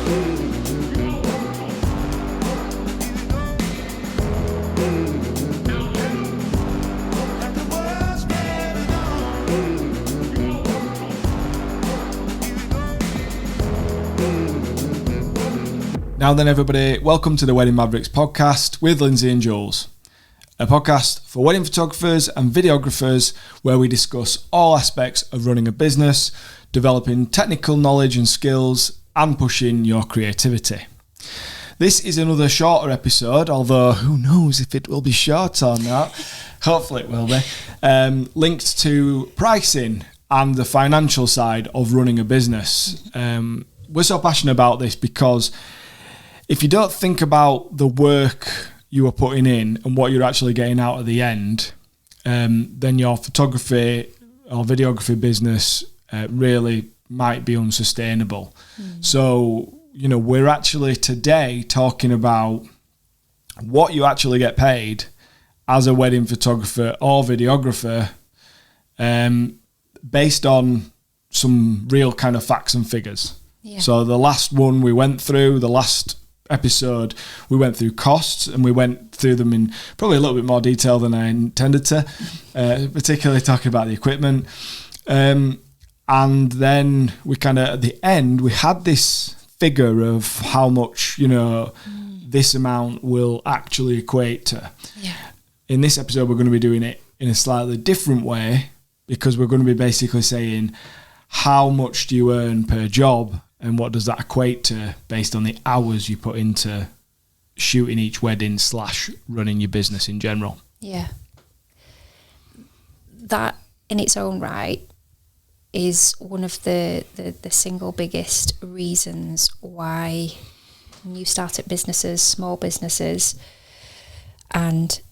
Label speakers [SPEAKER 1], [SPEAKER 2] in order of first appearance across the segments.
[SPEAKER 1] Now then, everybody, welcome to the Wedding Mavericks podcast with Lyndsey and Jules, a podcast for wedding photographers and videographers where we discuss all aspects of running a business, developing technical knowledge and skills, and pushing your creativity. This is another shorter episode, although who knows if it will be short or not. Hopefully it will be. Linked to pricing and the financial side of running a business. We're so passionate about this because if you don't think about the work you are putting in and what you're actually getting out at the end, then your photography or videography business really might be unsustainable. So, you know, we're actually today talking about what you actually get paid as a wedding photographer or videographer, based on some real kind of facts and figures. Yeah. So the last one we went through, the last episode, we went through costs and we went through them in probably a little bit more detail than I intended to, particularly talking about the equipment. And then we kind of, at the end, we had this figure of how much, you know, this amount will actually equate to. Yeah. In this episode, we're going to be doing it in a slightly different way because we're going to be basically saying how much do you earn per job and what does that equate to based on the hours you put into shooting each wedding / running your business in general. Yeah.
[SPEAKER 2] That in its own right is one of the single biggest reasons why new startup businesses, small businesses and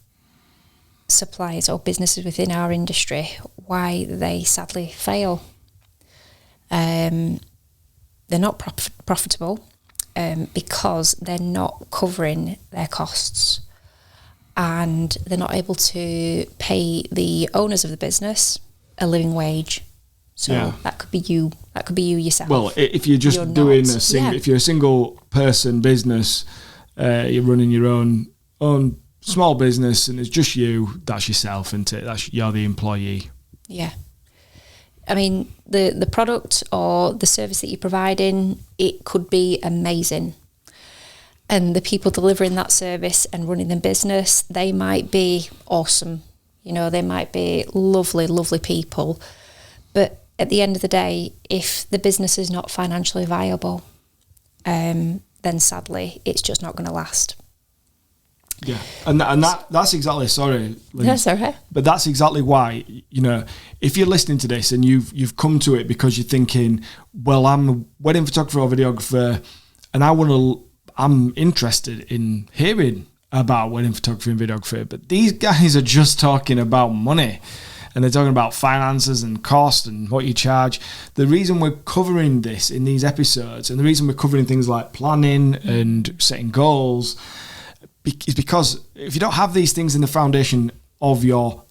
[SPEAKER 2] suppliers or businesses within our industry, why they sadly fail. They're not profitable because they're not covering their costs and they're not able to pay the owners of the business a living wage. So that could be you yourself.
[SPEAKER 1] Well, if you're just doing if you're a single person business, you're running your own small business and it's just you, that's yourself, isn't it? You're the employee.
[SPEAKER 2] Yeah. I mean, the product or the service that you're providing, it could be amazing. And the people delivering that service and running the business, they might be awesome. You know, they might be lovely, lovely people. But at the end of the day, if the business is not financially viable, then sadly, it's just not going to last.
[SPEAKER 1] Yeah, and that's exactly, sorry, Lynn,
[SPEAKER 2] that's all right.
[SPEAKER 1] But that's exactly why, you know, if you're listening to this and you've come to it because you're thinking, well, I'm a wedding photographer or videographer, and I'm interested in hearing about wedding photography and videography, but these guys are just talking about money, and they're talking about finances and cost and what you charge. The reason we're covering this in these episodes, and the reason we're covering things like planning and setting goals, is because if you don't have these things in the foundation of your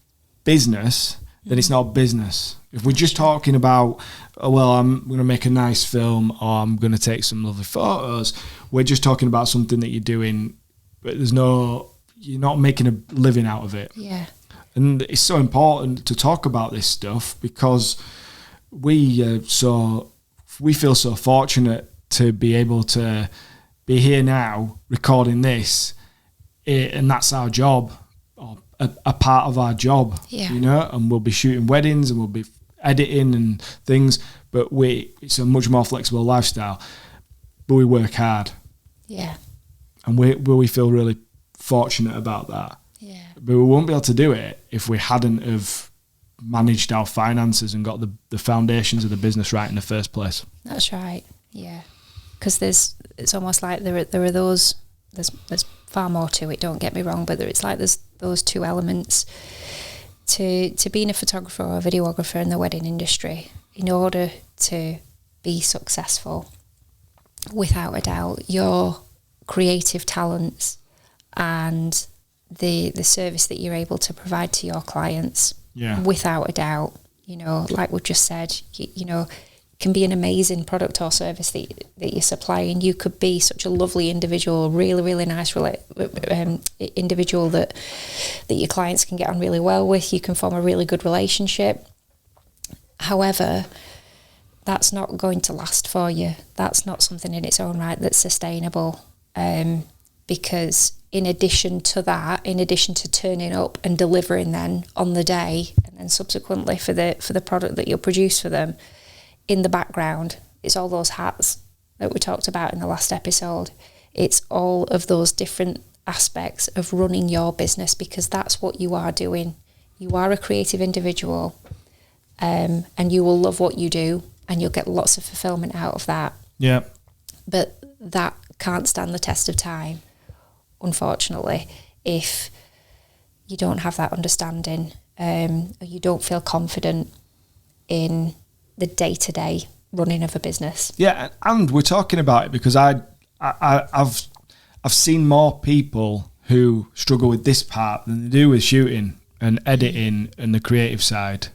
[SPEAKER 1] business, then it's not business. If we're just talking about, oh, well, I'm going to make a nice film or I'm going to take some lovely photos, we're just talking about something that you're doing, but you're not making a living out of it.
[SPEAKER 2] Yeah.
[SPEAKER 1] And it's so important to talk about this stuff because we feel so fortunate to be able to be here now recording this. And that's our job, or a part of our job, you know, and we'll be shooting weddings and we'll be editing and things, but it's a much more flexible lifestyle, but we work hard.
[SPEAKER 2] Yeah.
[SPEAKER 1] And we feel really fortunate about that.
[SPEAKER 2] Yeah.
[SPEAKER 1] But we won't be able to do it if we hadn't have managed our finances and got the foundations of the business right in the first place.
[SPEAKER 2] That's right, yeah. Because it's almost like there are those, there's far more to it, don't get me wrong, but it's like there's those two elements to being a photographer or a videographer in the wedding industry. In order to be successful, without a doubt, your creative talents and the service that you're able to provide to your clients, without a doubt, you know, like we've just said, you know, can be an amazing product or service that you're supplying. You could be such a lovely individual, really, really nice individual that your clients can get on really well with. You can form a really good relationship. However, that's not going to last for you. That's not something in its own right that's sustainable. Because in addition to that, in addition to turning up and delivering then on the day, and then subsequently for the product that you'll produce for them, in the background, it's all those hats that we talked about in the last episode. It's all of those different aspects of running your business, because that's what you are doing. You are a creative individual, and you will love what you do, and you'll get lots of fulfillment out of that.
[SPEAKER 1] Yeah.
[SPEAKER 2] But that can't stand the test of time, unfortunately, if you don't have that understanding, or you don't feel confident in the day-to-day running of a business.
[SPEAKER 1] Yeah, and we're talking about it because I've seen more people who struggle with this part than they do with shooting and editing and the creative side,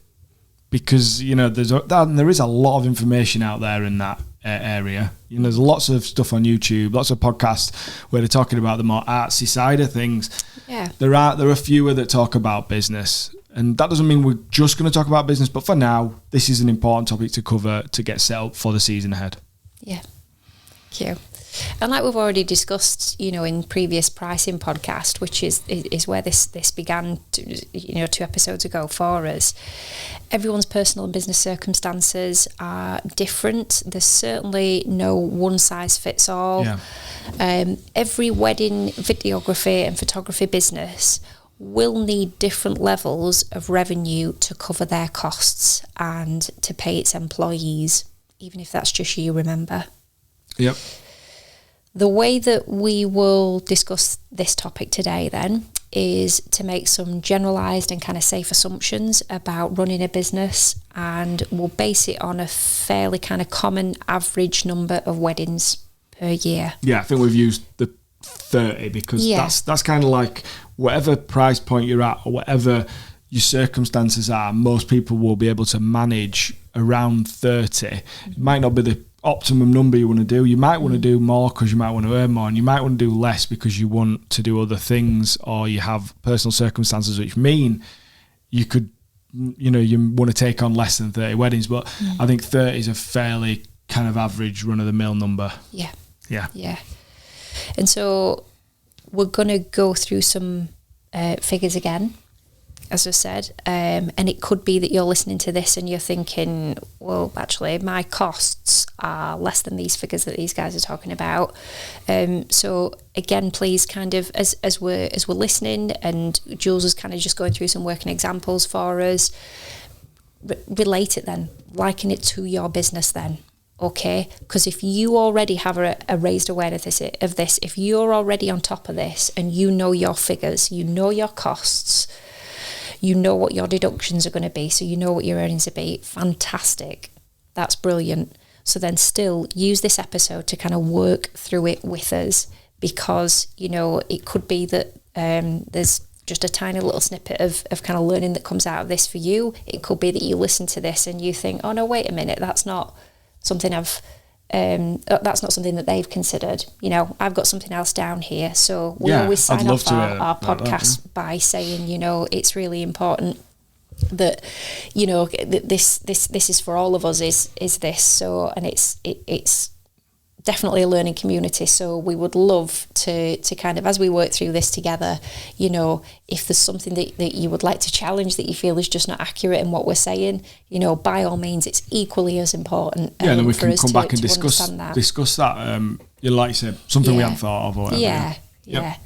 [SPEAKER 1] because there is a lot of information out there in that area. There's lots of stuff on YouTube, lots of podcasts where they're talking about the more artsy side of things.
[SPEAKER 2] Yeah,
[SPEAKER 1] there are fewer that talk about business. And that doesn't mean we're just going to talk about business, but for now, this is an important topic to cover to get set up for the season ahead.
[SPEAKER 2] Yeah, thank you. And like we've already discussed, in previous pricing podcast, which is where this began, 2 episodes ago for us. Everyone's personal and business circumstances are different. There's certainly no one size fits all.
[SPEAKER 1] Yeah.
[SPEAKER 2] Every wedding videography and photography business will need different levels of revenue to cover their costs and to pay its employees, even if that's just you, remember.
[SPEAKER 1] Yep.
[SPEAKER 2] The way that we will discuss this topic today then is to make some generalised and kind of safe assumptions about running a business, and we'll base it on a fairly kind of common average number of weddings per year.
[SPEAKER 1] Yeah, I think we've used the 30 because that's kind of like whatever price point you're at or whatever your circumstances are, most people will be able to manage around 30. It might not be the optimum number you want to do. You might want to do more because you might want to earn more, and you might want to do less because you want to do other things, or you have personal circumstances which mean you could, you want to take on less than 30 weddings. But I think 30 is a fairly kind of average run-of-the-mill number.
[SPEAKER 2] Yeah.
[SPEAKER 1] Yeah.
[SPEAKER 2] And so we're going to go through some figures again, as I said, and it could be that you're listening to this and you're thinking, well, actually, my costs are less than these figures that these guys are talking about. So again, please, kind of as we're listening, and Jules is kind of just going through some working examples for us, relate it then, liken it to your business then. Okay, because if you already have a raised awareness of this, if you're already on top of this and you know your figures, you know your costs, you know what your deductions are going to be, so you know what your earnings will be, fantastic. That's brilliant. So then still use this episode to kind of work through it with us, because, it could be that there's just a tiny little snippet of kind of learning that comes out of this for you. It could be that you listen to this and you think, oh no, wait a minute, that's not something that's not something that they've considered. I've got something else down here. So we always sign off our podcast by saying, it's really important that, this is for all of us, is this. So, and it's definitely a learning community. So we would love to kind of, as we work through this together, if there's something that you would like to challenge that you feel is just not accurate in what we're saying, by all means, it's equally as important.
[SPEAKER 1] And then we can come back and discuss that. Like you said, something we haven't thought of or whatever.
[SPEAKER 2] Yeah.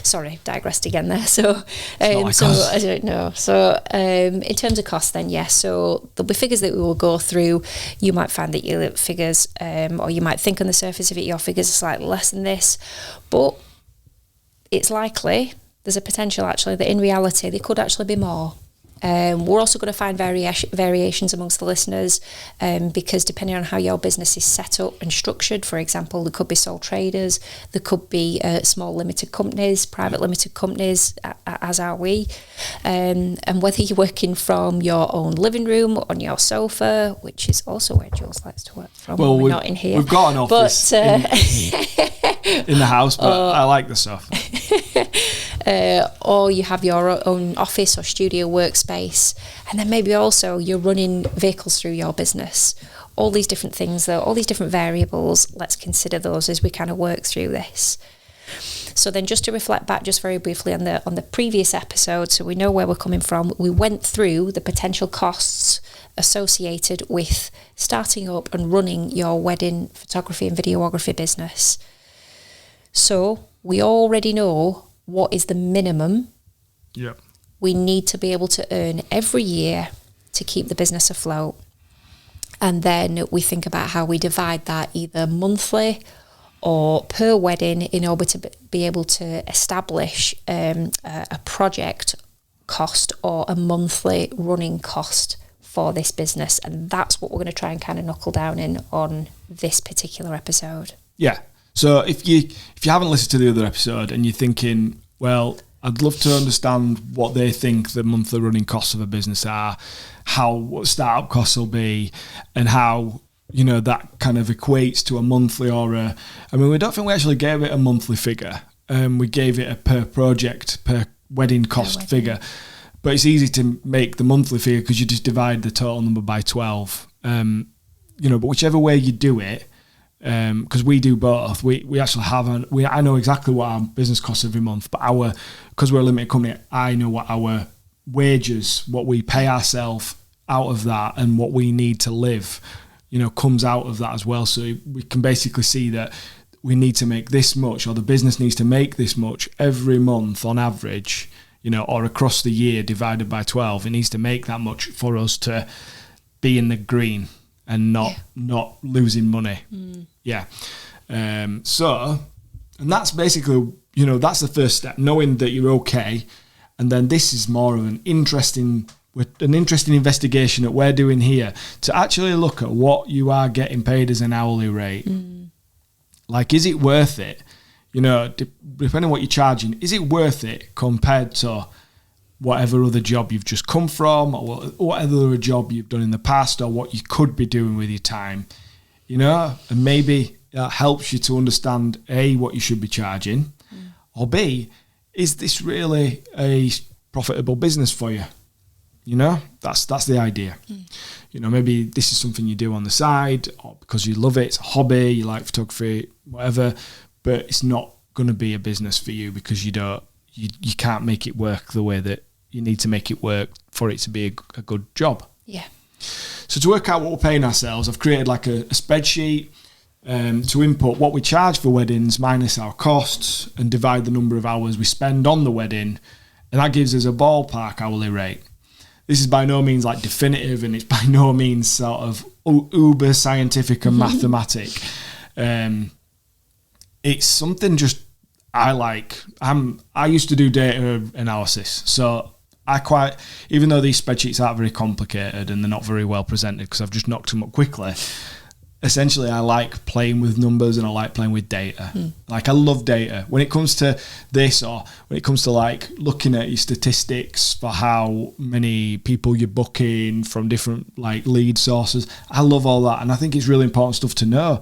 [SPEAKER 2] Sorry, digressed again there. So I don't know. So in terms of cost then, so there'll be figures that we will go through. You might find that your figures, or you might think on the surface of it, your figures are slightly less than this, but it's likely, there's a potential actually that in reality they could actually be more. We're also going to find variations amongst the listeners, because depending on how your business is set up and structured, for example, there could be sole traders, there could be small limited companies, private limited companies, as are we. And whether you're working from your own living room, on your sofa, which is also where Jules likes to work from, when we're not in here.
[SPEAKER 1] We've got an office in the house, but I like the sofa.
[SPEAKER 2] Or you have your own office or studio workspace, and then maybe also you're running vehicles through your business. All these different things, though, all these different variables, let's consider those as we kind of work through this. So then, just to reflect back just very briefly on the previous episode, so we know where we're coming from, we went through the potential costs associated with starting up and running your wedding photography and videography business. So we already know what is the minimum we need to be able to earn every year to keep the business afloat. And then we think about how we divide that either monthly or per wedding in order to be able to establish a project cost or a monthly running cost for this business. And that's what we're going to try and kind of knuckle down in on this particular episode.
[SPEAKER 1] Yeah. So if you haven't listened to the other episode and you're thinking, well, I'd love to understand what they think the monthly running costs of a business are, what startup costs will be, and how, you know, that kind of equates to a monthly we don't think we actually gave it a monthly figure. We gave it a per project, per wedding cost figure. But it's easy to make the monthly figure because you just divide the total number by 12. But whichever way you do it, because we do both, we actually have I know exactly what our business costs every month, but because we're a limited company, I know what our wages, what we pay ourselves out of that, and what we need to live, comes out of that as well. So we can basically see that we need to make this much, or the business needs to make this much every month on average, or across the year divided by 12. It needs to make that much for us to be in the green and not losing money. Yeah. And that's basically, that's the first step, knowing that you're okay. And then this is more of an interesting investigation that we're doing here to actually look at what you are getting paid as an hourly rate. Like, is it worth it? Depending on what you're charging, is it worth it compared to whatever other job you've just come from, or whatever other job you've done in the past, or what you could be doing with your time, and maybe that helps you to understand A, what you should be charging, or B, is this really a profitable business for you? That's the idea. Maybe this is something you do on the side, or because you love it, it's a hobby, you like photography, whatever, but it's not going to be a business for you because you can't make it work the way that you need to make it work for it to be a good job.
[SPEAKER 2] Yeah.
[SPEAKER 1] So to work out what we're paying ourselves, I've created like a spreadsheet to input what we charge for weddings minus our costs and divide the number of hours we spend on the wedding, and that gives us a ballpark hourly rate. This is by no means like definitive, and it's by no means sort of uber scientific and mathematic. It's something just I like. I used to do data analysis, so even though these spreadsheets aren't very complicated and they're not very well presented because I've just knocked them up quickly, essentially I like playing with numbers and I like playing with data. Like, I love data. When it comes to this, or when it comes to like looking at your statistics for how many people you're booking from different like lead sources, I love all that, and I think it's really important stuff to know.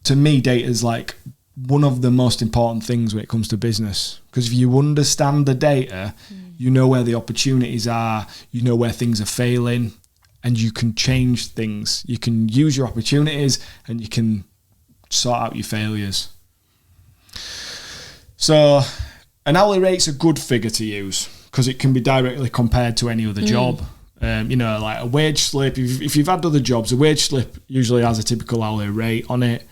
[SPEAKER 1] To me, data is like one of the most important things when it comes to business, because if you understand the data, you know where the opportunities are, you know where things are failing, and you can change things. You can use your opportunities and you can sort out your failures. So an hourly rate's a good figure to use because it can be directly compared to any other job. Like a wage slip, if you've had other jobs, a wage slip usually has a typical hourly rate on it.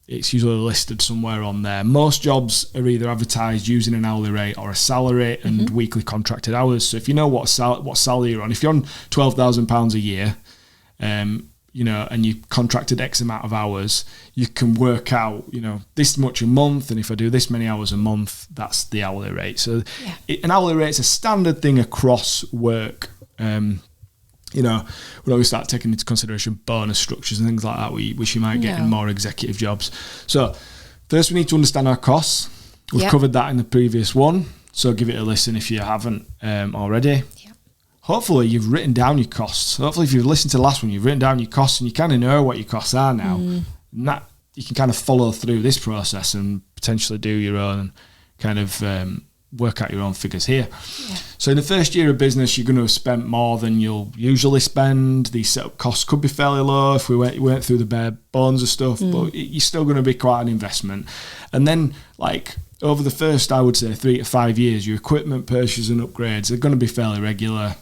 [SPEAKER 1] It's usually listed somewhere on there. Most jobs are either advertised using an hourly rate or a salary and weekly contracted hours. So if you know what salary you're on, if you're on £12,000 a year, you know, and you contracted X amount of hours, you can work out, you know, this much a month, and if I do this many hours a month, that's the hourly rate. So an hourly rate is a standard thing across work. You know, when we start taking into consideration bonus structures and things like that, which you might get in more executive jobs. So first we need to understand our costs. We've covered that in the previous one, so give it a listen if you haven't already. Hopefully you've written down your costs. Hopefully if you've listened to the last one, you've written down your costs and you kind of know what your costs are now. And that you can kind of follow through this process and potentially do your own kind of work out your own figures here. So in the first year of business, you're going to have spent more than you'll usually spend. These setup costs could be fairly low if we went through the bare bones of stuff, but you're still going to be quite an investment. And then, like, over the first, I would say, 3 to 5 years, your equipment purchases and upgrades are going to be fairly regular.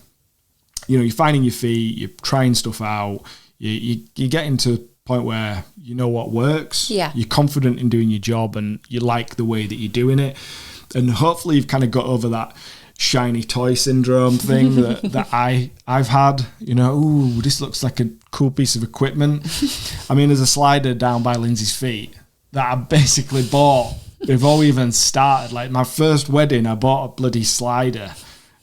[SPEAKER 1] You know, you're finding your feet, you're trying stuff out, you're getting to a point where you know what works, you're confident in doing your job, and you like the way that you're doing it. And hopefully you've kind of got over that shiny toy syndrome thing that I've had. You know, ooh, this looks like a cool piece of equipment. I mean, there's a slider down by Lyndsey's feet that I basically bought before we even started. Like, my first wedding, I bought a bloody slider.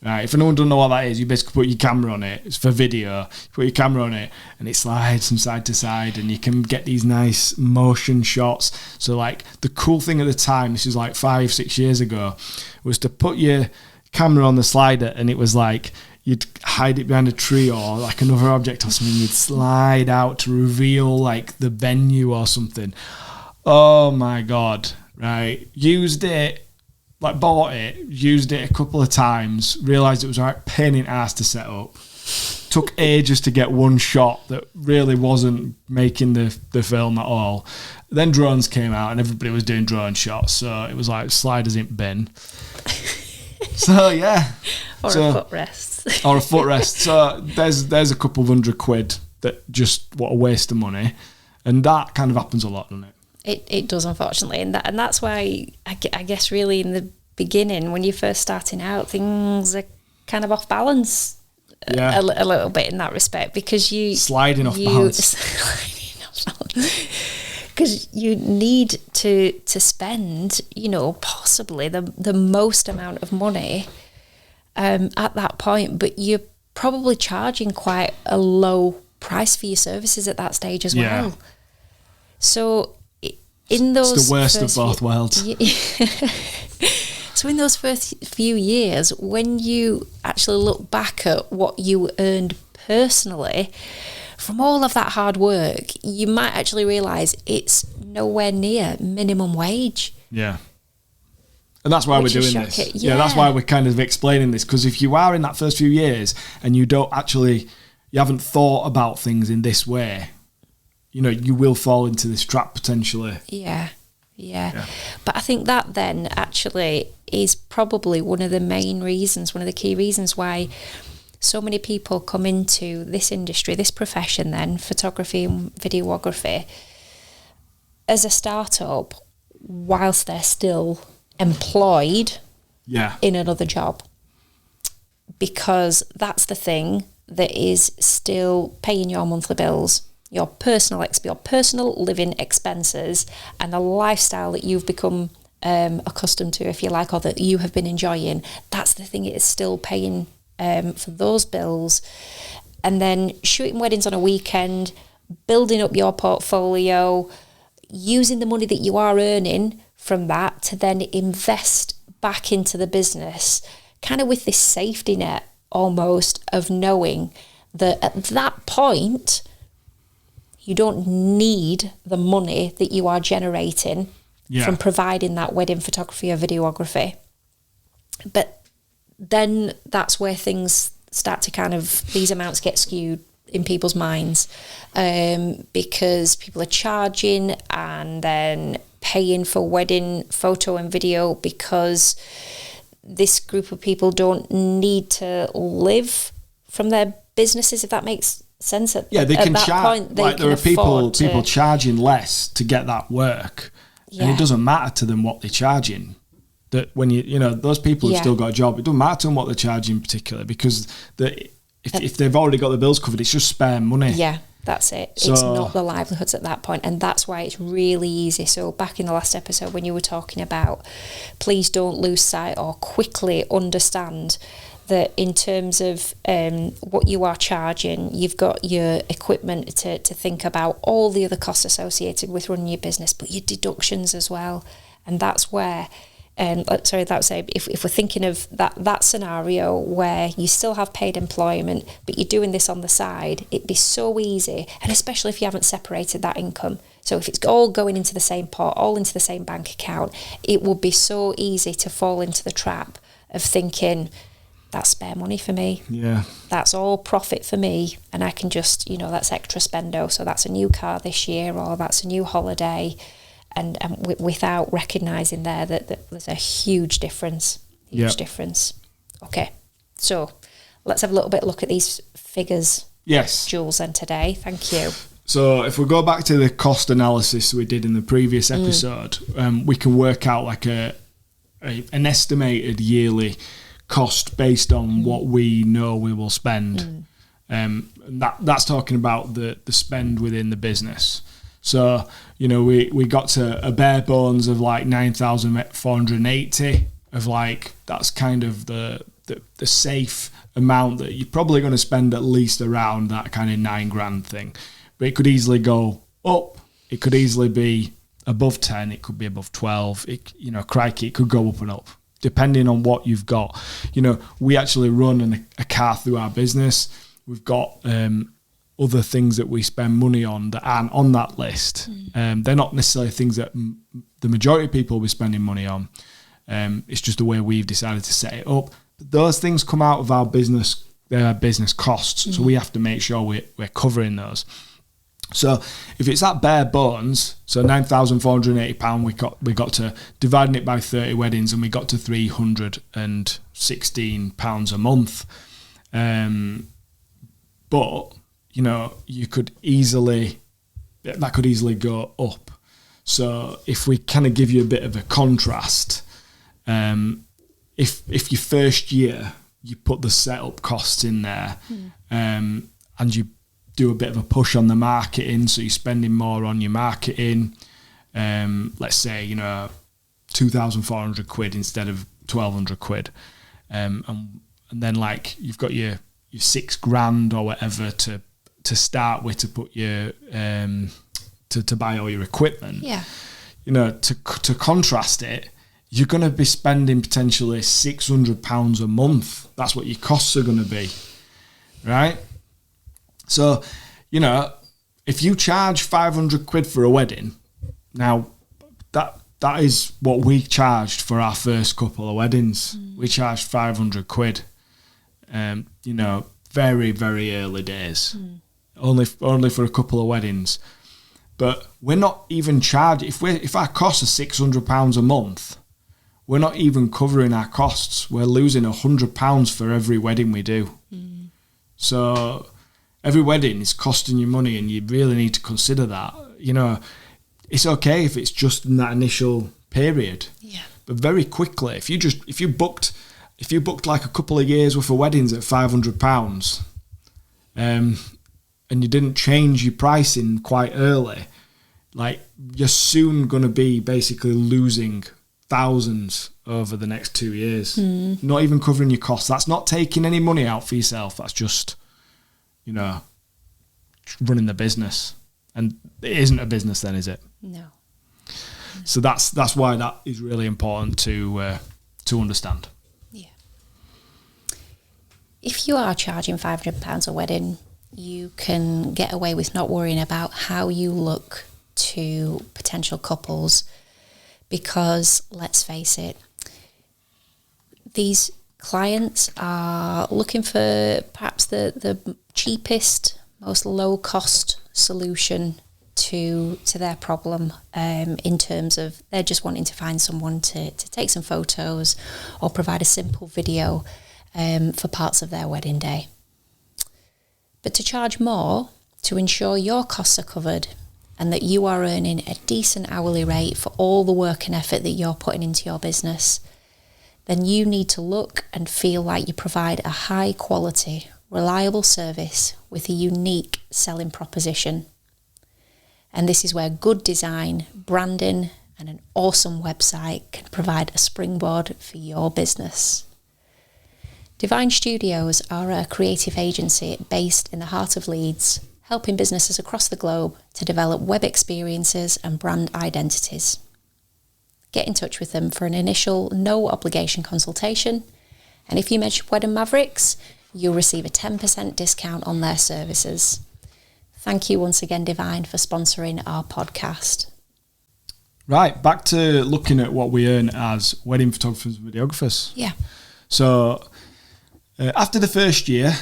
[SPEAKER 1] Right, if anyone don't know what that is, you basically put your camera on it. It's for video. You put your camera on it and it slides from side to side, and you can get these nice motion shots. So, like, the cool thing at the time, this is like 5-6 years ago, was to put your camera on the slider, and it was like you'd hide it behind a tree or like another object or something. You'd slide out to reveal like the venue or something. Oh my God, right? Used it. Like, bought it, used it a couple of times, realised it was a right pain in the ass to set up. Took ages to get one shot that really wasn't making the film at all. Then drones came out and everybody was doing drone shots, so it was like sliders in bin. So, yeah.
[SPEAKER 2] Or a footrest.
[SPEAKER 1] Or a footrest. So there's a couple of £100 that just, what a waste of money. And that kind of happens a lot, doesn't it?
[SPEAKER 2] It does, unfortunately, and that's why I guess really in the beginning, when you're first starting out, things are kind of off balance a little bit in that respect, because you
[SPEAKER 1] sliding off balance.
[SPEAKER 2] Because you need to spend, you know, possibly the most amount of money at that point, but you're probably charging quite a low price for your services at that stage as well. So it's
[SPEAKER 1] the worst of both worlds.
[SPEAKER 2] So in those first few years, when you actually look back at what you earned personally from all of that hard work, you might actually realise it's nowhere near minimum wage.
[SPEAKER 1] Yeah. And that's why we're doing this. Yeah, that's why we're kind of explaining this, because if you are in that first few years and you haven't thought about things in this way, you know, you will fall into this trap potentially. Yeah.
[SPEAKER 2] But I think that then actually is probably one of the key reasons why so many people come into this industry, this profession then, photography and videography, as a startup whilst they're still employed in another job. Because that's the thing that is still paying your monthly bills, your personal living expenses, and the lifestyle that you've become accustomed to, if you like, or that you have been enjoying. That's the thing, it is still paying for those bills. And then shooting weddings on a weekend, building up your portfolio, using the money that you are earning from that to then invest back into the business, kind of with this safety net almost of knowing that at that point you don't need the money that you are generating from providing that wedding photography or videography. But then that's where things start to kind of, these amounts get skewed in people's minds, because people are charging and then paying for wedding photo and video because this group of people don't need to live from their businesses, if that makes sense. They can charge. Like, there are people charging less to get that work, and it doesn't matter to them what they're charging. That when you know those people have still got a job, it doesn't matter to them what they're charging in particular, because if they've already got the bills covered, it's just spare money. That's it.
[SPEAKER 1] So,
[SPEAKER 2] it's not the livelihoods at that point, and that's why it's really easy. So back in the last episode when you were talking about, please don't lose sight or quickly understand that in terms of what you are charging, you've got your equipment to think about, all the other costs associated with running your business, but your deductions as well. And that's where, if we're thinking of that scenario where you still have paid employment, but you're doing this on the side, it'd be so easy, and especially if you haven't separated that income. So if it's all going into the same pot, all into the same bank account, it would be so easy to fall into the trap of thinking, that's spare money for me.
[SPEAKER 1] Yeah.
[SPEAKER 2] That's all profit for me, and I can just, that's extra spendo. So that's a new car this year, or that's a new holiday. And without recognising there that there's a huge difference. Difference. Okay, so let's have a little bit look at these figures.
[SPEAKER 1] Yes.
[SPEAKER 2] Jules, then today. Thank you.
[SPEAKER 1] So if we go back to the cost analysis we did in the previous episode, we can work out like an estimated yearly cost based on what we know we will spend. And that's talking about the spend within the business. So, we got to a bare bones of like 9,480 of like, that's kind of the safe amount that you're probably going to spend at least around that kind of $9,000 thing. But it could easily go up. It could easily be above 10. It could be above 12. Crikey, it could go up and up, depending on what you've got. We actually run a car through our business. We've got other things that we spend money on that aren't on that list. They're not necessarily things that the majority of people will be spending money on. It's just the way we've decided to set it up. But those things come out of our business costs, so we have to make sure we're covering those. So if it's at bare bones, so £9,480, we got to dividing it by 30 weddings, and we got to £316 a month. But you could easily go up. So if we kind of give you a bit of a contrast, if your first year you put the setup costs in there, and you do a bit of a push on the marketing, so you're spending more on your marketing, let's say 2,400 quid instead of 1,200 quid, and then like you've got your $6,000 or whatever to start with, to put your to buy all your equipment. To contrast it, you're going to be spending potentially £600 a month. That's what your costs are going to be, right? So if you charge 500 quid for a wedding, now that is what we charged for our first couple of weddings. We charged 500 quid. Very, very early days. Only for a couple of weddings. But we're not even charging, if our costs are £600 a month, we're not even covering our costs. We're losing £100 for every wedding we do. So every wedding is costing you money, and you really need to consider that. It's okay if it's just in that initial period. But very quickly, if you booked like a couple of years worth of weddings at £500, and you didn't change your pricing quite early, like you're soon going to be basically losing thousands over the next 2 years. Not even covering your costs. That's not taking any money out for yourself. That's just, running the business. And it isn't a business then, is it?
[SPEAKER 2] No.
[SPEAKER 1] So that's why that is really important to understand.
[SPEAKER 2] If you are charging £500 a wedding, you can get away with not worrying about how you look to potential couples, because let's face it, these clients are looking for perhaps the cheapest, most low-cost solution to their problem, in terms of they're just wanting to find someone to take some photos or provide a simple video for parts of their wedding day. But to charge more to ensure your costs are covered and that you are earning a decent hourly rate for all the work and effort that you're putting into your business, then you need to look and feel like you provide a high quality, reliable service with a unique selling proposition. And this is where good design, branding, and an awesome website can provide a springboard for your business. Divine Studios are a creative agency based in the heart of Leeds, helping businesses across the globe to develop web experiences and brand identities. Get in touch with them for an initial no obligation consultation, and if you mention Wedding Mavericks, you'll receive a 10% discount on their services. Thank you once again, Divine, for sponsoring our podcast.
[SPEAKER 1] Right, back to looking at what we earn as wedding photographers and videographers.
[SPEAKER 2] Yeah.
[SPEAKER 1] So after the first year,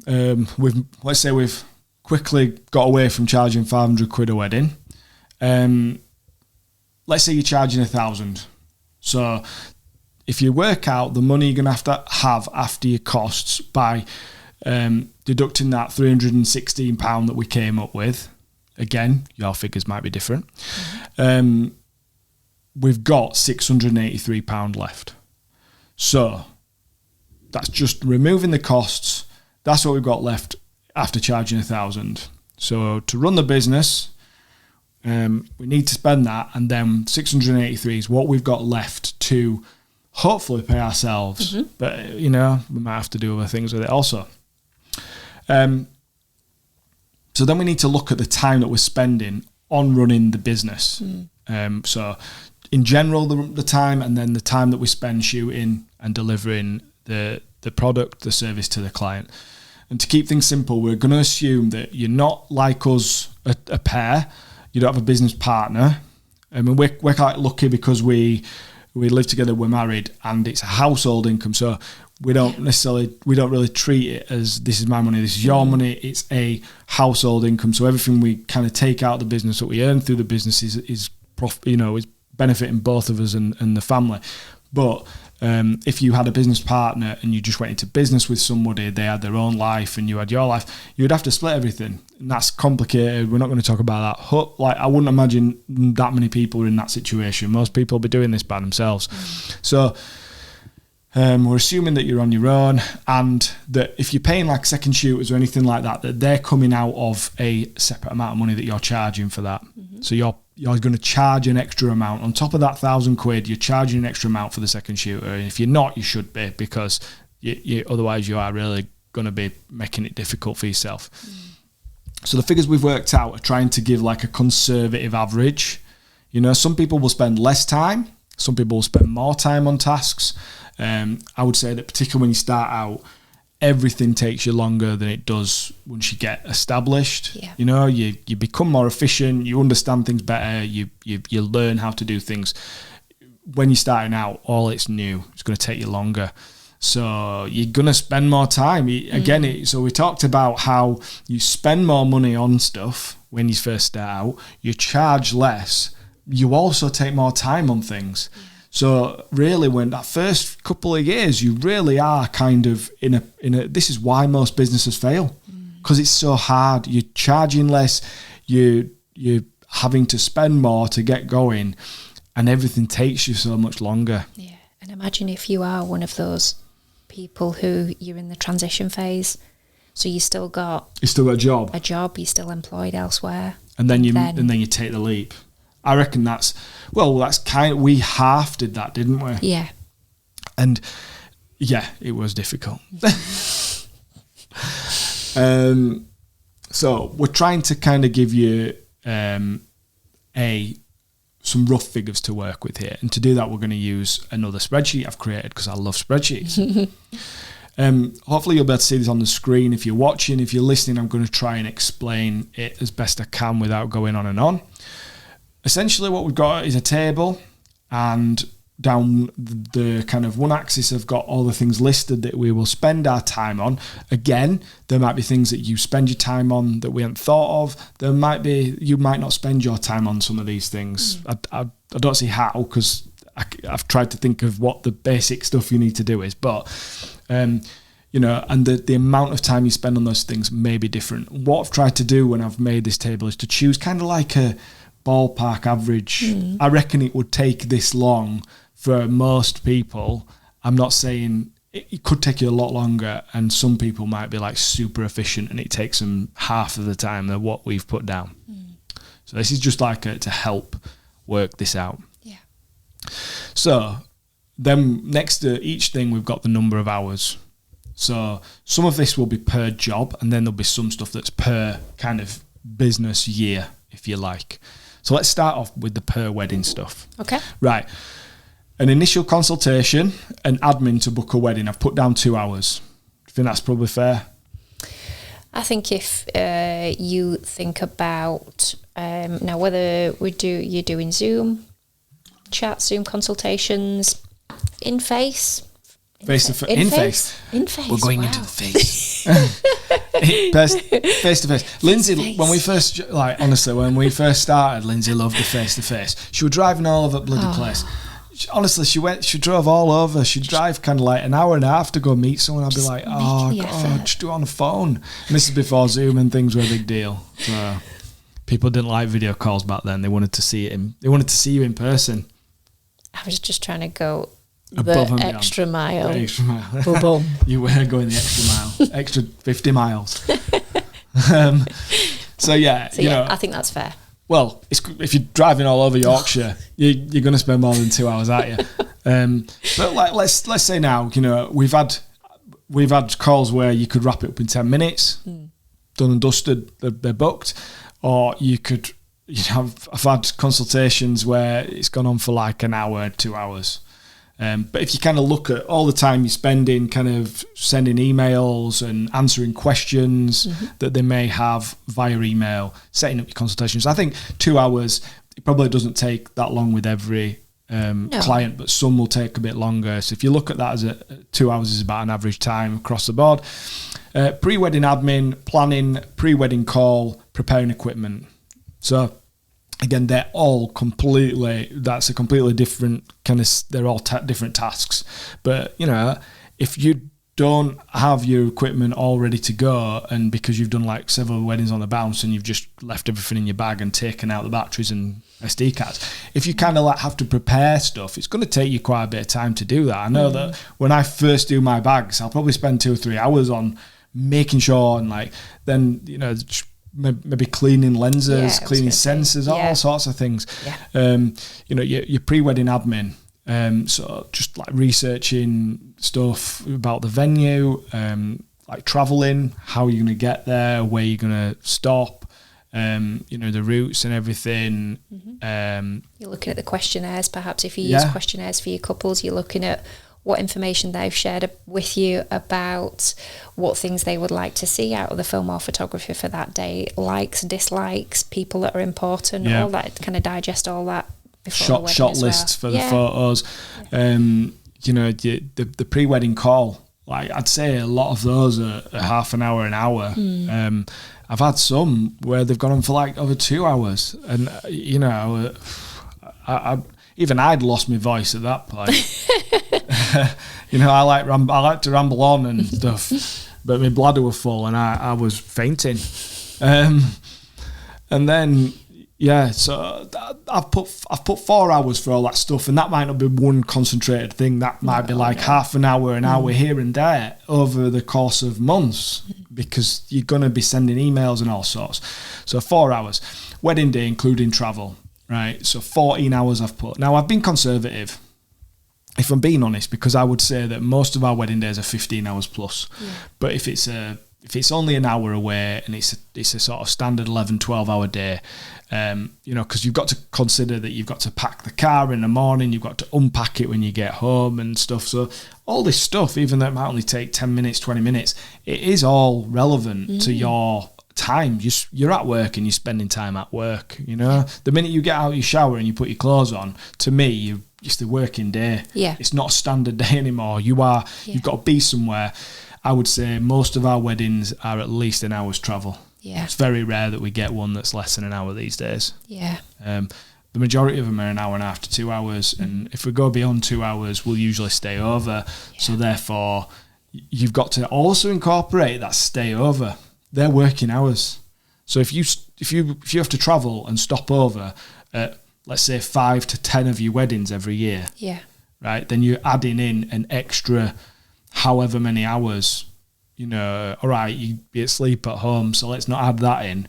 [SPEAKER 1] we've quickly got away from charging 500 quid a wedding. Let's say you're charging 1,000. So if you work out the money you're going to have after your costs by deducting that £316 that we came up with, again, your figures might be different, we've got £683 left. So that's just removing the costs. That's what we've got left after charging 1,000. So to run the business, we need to spend that, and then 683 is what we've got left to hopefully pay ourselves. But we might have to do other things with it also. So then we need to look at the time that we're spending on running the business. So in general, the time, and then the time that we spend shooting and delivering the product, the service to the client. And to keep things simple, we're going to assume that you're not like us, a pair. You don't have a business partner. I mean, we're quite lucky because we live together, we're married, and it's a household income. So we don't really treat it as this is my money, this is your money. It's a household income. So everything we kind of take out of the business, what we earn through the business is benefiting both of us and the family. But if you had a business partner and you just went into business with somebody, they had their own life and you had your life, you would have to split everything. And that's complicated. We're not going to talk about that. Like, I wouldn't imagine that many people are in that situation. Most people will be doing this by themselves. So we're assuming that you're on your own, and that if you're paying like second shooters or anything like that, that they're coming out of a separate amount of money that you're charging for that. So you're going to charge an extra amount on top of that 1,000 quid. You're charging an extra amount for the second shooter, and if you're not, you should be, because otherwise you are really going to be making it difficult for yourself. So the figures we've worked out are trying to give like a conservative average. Some people will spend less time, some people will spend more time on tasks. I would say that particularly when you start out, everything takes you longer than it does once you get established. You become more efficient, you understand things better, you learn how to do things. When you're starting out, all it's new, it's going to take you longer. So you're going to spend more time. So we talked about how you spend more money on stuff when you first start out, you charge less, you also take more time on things. So really, when that first couple of years, you really are kind of in a. This is why most businesses fail, because it's so hard. You're charging less, you're having to spend more to get going, and everything takes you so much longer. Yeah,
[SPEAKER 2] and imagine if you are one of those people who you're in the transition phase, so you still got a job, you're still employed elsewhere,
[SPEAKER 1] and then you take the leap. I reckon that's we half did that, didn't we?
[SPEAKER 2] Yeah.
[SPEAKER 1] And yeah, it was difficult. So we're trying to kind of give you some rough figures to work with here. And to do that, we're going to use another spreadsheet I've created because I love spreadsheets. Hopefully you'll be able to see this on the screen. If you're watching, if you're listening, I'm going to try and explain it as best I can without going on and on. Essentially what we've got is a table, and down the kind of one axis I've got all the things listed that we will spend our time on. Again, there might be things that you spend your time on that we hadn't thought of. You might not spend your time on some of these things. I don't see how, because I've tried to think of what the basic stuff you need to do is, but and the amount of time you spend on those things may be different. What I've tried to do when I've made this table is to choose kind of like a ballpark average. I reckon it would take this long for most people. I'm not saying it could take you a lot longer, and some people might be like super efficient and it takes them half of the time of what we've put down. So this is just like to help work this out.
[SPEAKER 2] Yeah.
[SPEAKER 1] So then next to each thing, we've got the number of hours. So some of this will be per job, and then there'll be some stuff that's per kind of business year, if you like. So let's start off with the per wedding stuff.
[SPEAKER 2] Okay.
[SPEAKER 1] Right. An initial consultation and admin to book a wedding, I've put down 2 hours. Do you think that's probably fair?
[SPEAKER 2] I think if you think about now whether you're doing Zoom chat, Zoom consultations, in face to face.
[SPEAKER 1] We're going into the face. Face to face. Lyndsey, when we first started, Lyndsey loved the face to face. She was driving all over the bloody place. Honestly, she drove all over. She'd drive kind of like an hour and a half to go meet someone. I'd be like, oh God, just do it on the phone. And this is before Zoom and things were a big deal. So people didn't like video calls back then. They wanted to see you in person.
[SPEAKER 2] I was just trying to go
[SPEAKER 3] above the extra mile.
[SPEAKER 1] The extra mile.
[SPEAKER 3] Boom.
[SPEAKER 1] You were going the extra mile, extra 50 miles. So yeah,
[SPEAKER 2] I think that's fair.
[SPEAKER 1] Well, if you're driving all over Yorkshire, you're going to spend more than 2 hours, aren't you? But like, let's say now, we've had calls where you could wrap it up in 10 minutes, done and dusted, they're booked, or I've had consultations where it's gone on for like an hour, 2 hours. But if you kind of look at all the time you spend in kind of sending emails and answering questions that they may have via email, setting up your consultations, I think 2 hours, it probably doesn't take that long with every client, but some will take a bit longer. So if you look at that as 2 hours is about an average time across the board. Pre-wedding admin, planning, pre-wedding call, preparing equipment. So again, that's a completely different kind of, they're all different tasks. But, if you don't have your equipment all ready to go, and because you've done like several weddings on the bounce and you've just left everything in your bag and taken out the batteries and SD cards, if you kind of like have to prepare stuff, it's going to take you quite a bit of time to do that. I know that when I first do my bags, I'll probably spend 2 or 3 hours on making sure, and like, then, maybe cleaning lenses, cleaning sensors, all sorts of things. Your pre-wedding admin, so just like researching stuff about the venue, like traveling, how you're going to get there, where you're going to stop, the routes and everything.
[SPEAKER 2] You're looking at the questionnaires, perhaps if you use questionnaires for your couples, you're looking at what information they've shared with you about what things they would like to see out of the film or photography for that day, likes, dislikes, people that are important, all that, kind of digest all that before the wedding
[SPEAKER 1] shot lists for the photos. The pre-wedding call, like I'd say a lot of those are half an hour, an hour. I've had some where they've gone on for like over 2 hours, and even I'd lost my voice at that point. I like to ramble on and stuff, but my bladder was full and I was fainting. And then so I've put 4 hours for all that stuff, and that might not be one concentrated thing. That might be like half an hour here and there over the course of months, because you're going to be sending emails and all sorts. So 4 hours. Wedding day, including travel. Right, so 14 hours I've put. Now, I've been conservative, if I'm being honest, because I would say that most of our wedding days are 15 hours plus. But if it's only an hour away and it's a sort of standard 11, 12-hour day, because you've got to consider that you've got to pack the car in the morning, you've got to unpack it when you get home and stuff. So all this stuff, even though it might only take 10 minutes, 20 minutes, it is all relevant to your time. You're at work and you're spending time at work. The minute you get out of your shower and you put your clothes on, to me, it's the working day. It's not a standard day anymore. You've got to be somewhere. I would say most of our weddings are at least an hour's travel. It's very rare that we get one that's less than an hour these days. The majority of them are an hour and a half to 2 hours, and if we go beyond 2 hours, we'll usually stay over. So therefore, you've got to also incorporate that stay over. They're working hours. So if you have to travel and stop over at, let's say, 5 to 10 of your weddings every year, right, then you're adding in an extra however many hours, you know, all right, you'd be asleep at home, so let's not add that in.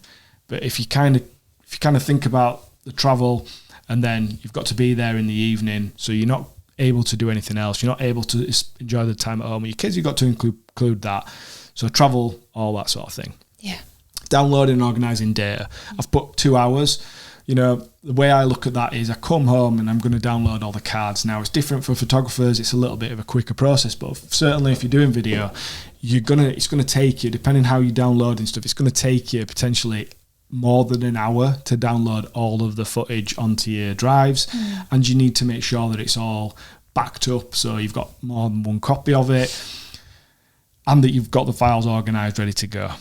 [SPEAKER 1] But if you kind of think about the travel, and then you've got to be there in the evening, so you're not able to do anything else, you're not able to enjoy the time at home with your kids, you've got to include that. So travel, all that sort of thing.
[SPEAKER 2] Yeah.
[SPEAKER 1] Downloading and organising data. I've put 2 hours. You know, the way I look at that is I come home and I'm going to download all the cards. Now, it's different for photographers. It's a little bit of a quicker process, but certainly if you're doing video, it's going to take you, depending how you download and stuff, it's going to take you potentially more than an hour to download all of the footage onto your drives. And you need to make sure that it's all backed up, so you've got more than one copy of it, and that you've got the files organised, ready to go.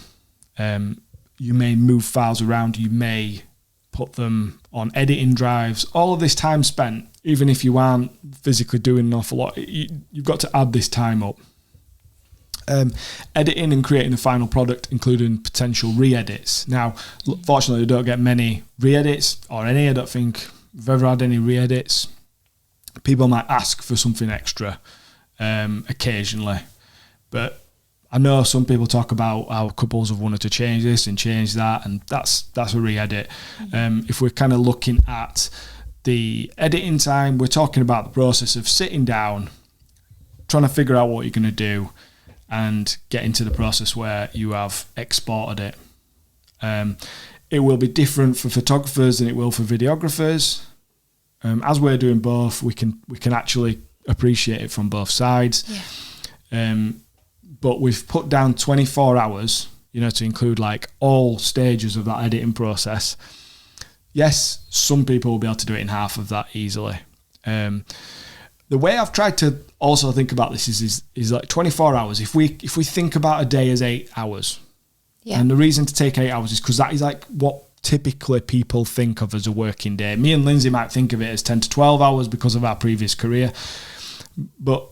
[SPEAKER 1] You may move files around, you may put them on editing drives. All of this time spent, even if you aren't physically doing an awful lot, you've got to add this time up. Editing and creating the final product, including potential re-edits. Now, fortunately, we don't get many re-edits, or any. I don't think we've ever had any re-edits. People might ask for something extra occasionally, but I know some people talk about how couples have wanted to change this and change that, and that's a re-edit. If we're kind of looking at the editing time, we're talking about the process of sitting down, trying to figure out what you're going to do, and get into the process where you have exported it. It will be different for photographers than it will for videographers. As we're doing both, we can actually appreciate it from both sides. Yeah. But we've put down 24 hours, you know, to include like all stages of that editing process. Yes, some people will be able to do it in half of that easily. The way I've tried to also think about this is like 24 hours. If we think about a day as 8 hours, and the reason to take 8 hours is because that is like what typically people think of as a working day. Me and Lyndsey might think of it as 10 to 12 hours because of our previous career, but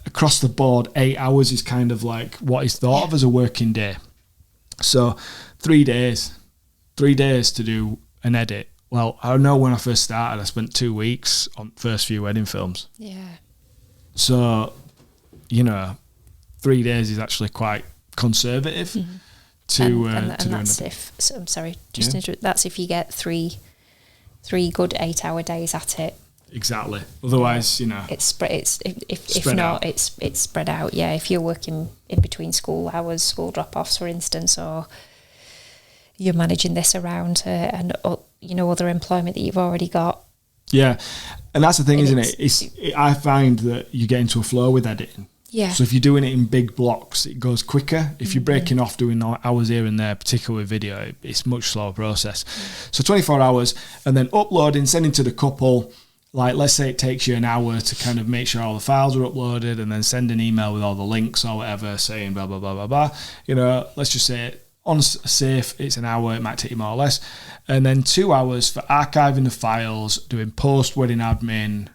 [SPEAKER 1] across the board, 8 hours is kind of like what is thought of as a working day. So 3 days to do an edit. Well, I know when I first started, I spent 2 weeks on first few wedding films. Yeah. So, you know, 3 days is actually quite conservative to do
[SPEAKER 2] that's that's if you get three good 8 hour days at it.
[SPEAKER 1] Exactly. Otherwise, you know,
[SPEAKER 2] it's spread out. Yeah, if you're working in between school hours, school drop-offs, for instance, or you're managing this around and you know, other employment that you've already got.
[SPEAKER 1] Yeah, and that's the thing, isn't it? I find that you get into a flow with editing.
[SPEAKER 2] Yeah.
[SPEAKER 1] So if you're doing it in big blocks, it goes quicker. If you're breaking off doing hours here and there, particularly with video, it's a much slower process. So 24 hours, and then uploading, sending to the couple. Like, let's say it takes you an hour to kind of make sure all the files are uploaded, and then send an email with all the links or whatever saying blah, blah, blah, blah, blah. You know, let's just say on safe, it's an hour, it might take you more or less. And then 2 hours for archiving the files, doing post-wedding admin,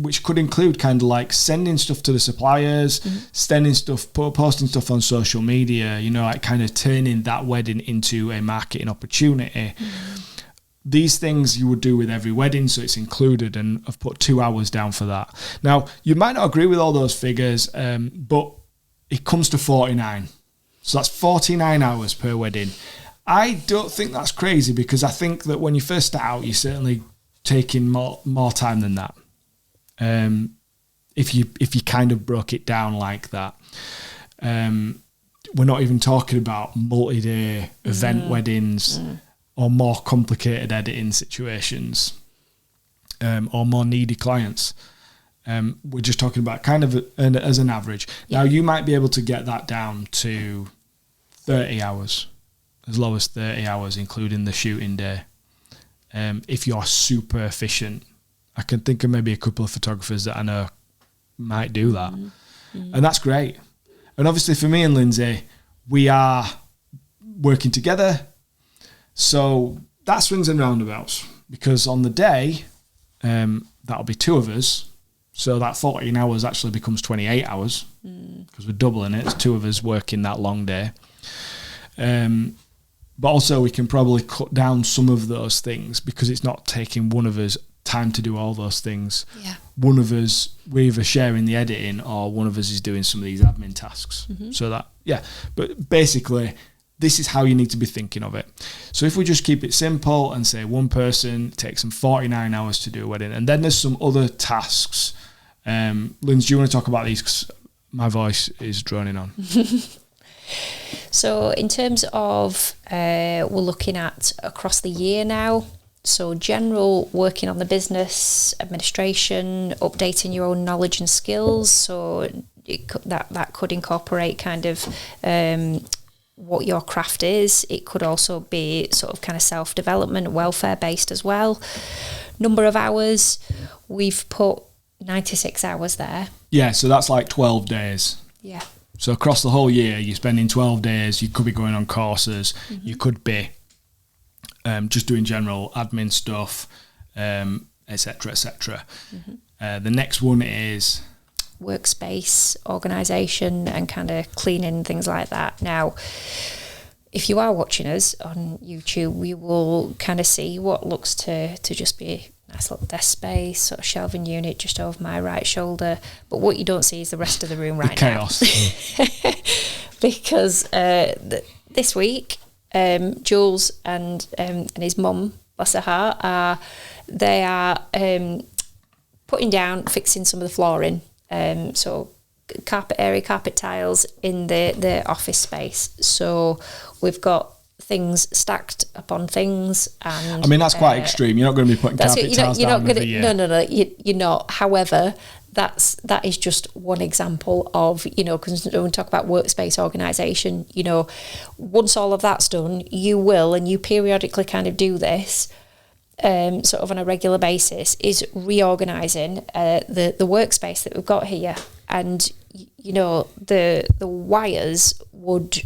[SPEAKER 1] which could include kind of like sending stuff to the suppliers, sending stuff, posting stuff on social media, you know, like kind of turning that wedding into a marketing opportunity. These things you would do with every wedding, so it's included, and I've put 2 hours down for that. Now, you might not agree with all those figures, but it comes to 49. So that's 49 hours per wedding. I don't think that's crazy, because I think that when you first start out, you're certainly taking more time than that. If you kind of broke it down like that. We're not even talking about multi-day event weddings, or more complicated editing situations, or more needy clients. We're just talking about kind of as an average. Now, you might be able to get that down to 30 hours, as low as 30 hours, including the shooting day. If you're super efficient, I can think of maybe a couple of photographers that I know might do that. And that's great. And obviously for me and Lyndsey, we are working together. So that swings and roundabouts, because on the day, that'll be 2 of us. So that 14 hours actually becomes 28 hours, because we're doubling it. It's 2 of us working that long day. But also we can probably cut down some of those things, because it's not taking one of us time to do all those things. one of us, we're either sharing the editing or one of us is doing some of these admin tasks. So that, but basically this is how you need to be thinking of it. So if we just keep it simple and say one person takes them 49 hours to do a wedding, and then there's some other tasks. Lyndsey, do you want to talk about these? 'Cause my voice is droning on.
[SPEAKER 2] So in terms of, we're looking at across the year now. So general working on the business, administration, updating your own knowledge and skills. So that could incorporate kind of what your craft is. It could also be sort of kind of self-development, welfare-based as well. Number of hours, we've put 96 hours there.
[SPEAKER 1] Yeah, so that's like 12 days.
[SPEAKER 2] Yeah.
[SPEAKER 1] So across the whole year, you're spending 12 days. You could be going on courses. You could be just doing general admin stuff, etc., etc. The next one is
[SPEAKER 2] workspace organisation and kind of cleaning, things like that. Now, if you are watching us on YouTube, you will kind of see what looks to just be a nice little desk space, sort of shelving unit just over my right shoulder. But what you don't see is the rest of the room right now. Because this week, Jules and his mum, bless her heart, they are putting down, fixing some of the flooring. So carpet area, carpet tiles in the office space. So we've got things stacked upon things, and
[SPEAKER 1] I mean that's quite extreme. You're not going to be putting carpet tiles down every year.
[SPEAKER 2] No, you're not. However, that is just one example of, because when we talk about workspace organisation, once all of that's done, you will, and you periodically kind of do this sort of on a regular basis, is reorganising the workspace that we've got here. And the wires would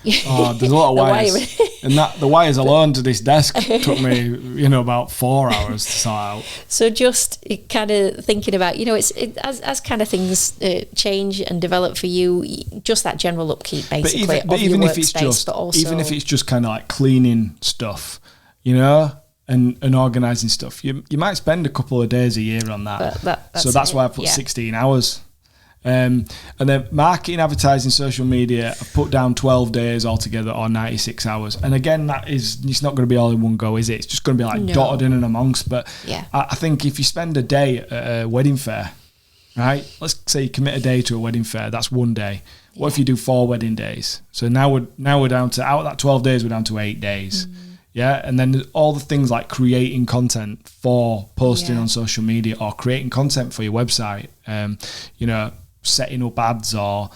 [SPEAKER 1] there's a lot of wires. And the wires alone to this desk took me about 4 hours to sort out.
[SPEAKER 2] So just kind of thinking about as kind of things change and develop for you, just that general upkeep basically of your workspace, but also
[SPEAKER 1] even if it's just kind of like cleaning stuff, and organising stuff, you might spend a couple of days a year on that. That's why I put 16 hours. And then marketing, advertising, social media, I've put down 12 days altogether, or 96 hours. And again, it's not going to be all in one go, is it? It's just going to be like dotted in and amongst. But I think if you spend a day at a wedding fair, right? Let's say you commit a day to a wedding fair, that's one day. What if you do 4 wedding days? So now we're down to, out of that 12 days, we're down to 8 days. Yeah, and then all the things like creating content for posting on social media, or creating content for your website, setting up ads, or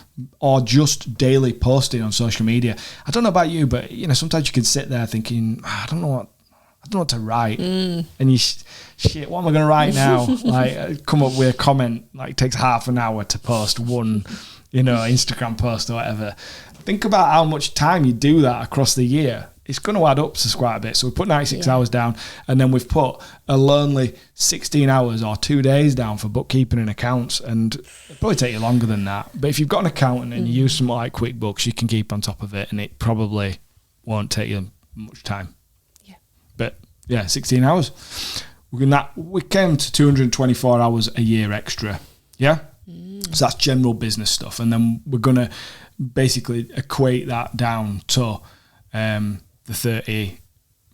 [SPEAKER 1] just daily posting on social media. I don't know about you, but sometimes you can sit there thinking, I don't know what to write, and you shit, what am I going to write now? Like come up with a comment, like it takes half an hour to post one, Instagram post or whatever. Think about how much time you do that across the year. It's going to add up to quite a bit. So we put 96 hours down, and then we've put a lonely 16 hours or 2 days down for bookkeeping and accounts. And it'll probably take you longer than that. But if you've got an accountant and you use something like QuickBooks, you can keep on top of it, and it probably won't take you much time. Yeah. But 16 hours. We came to 224 hours a year extra. Yeah. So that's general business stuff. And then we're going to basically equate that down to the 30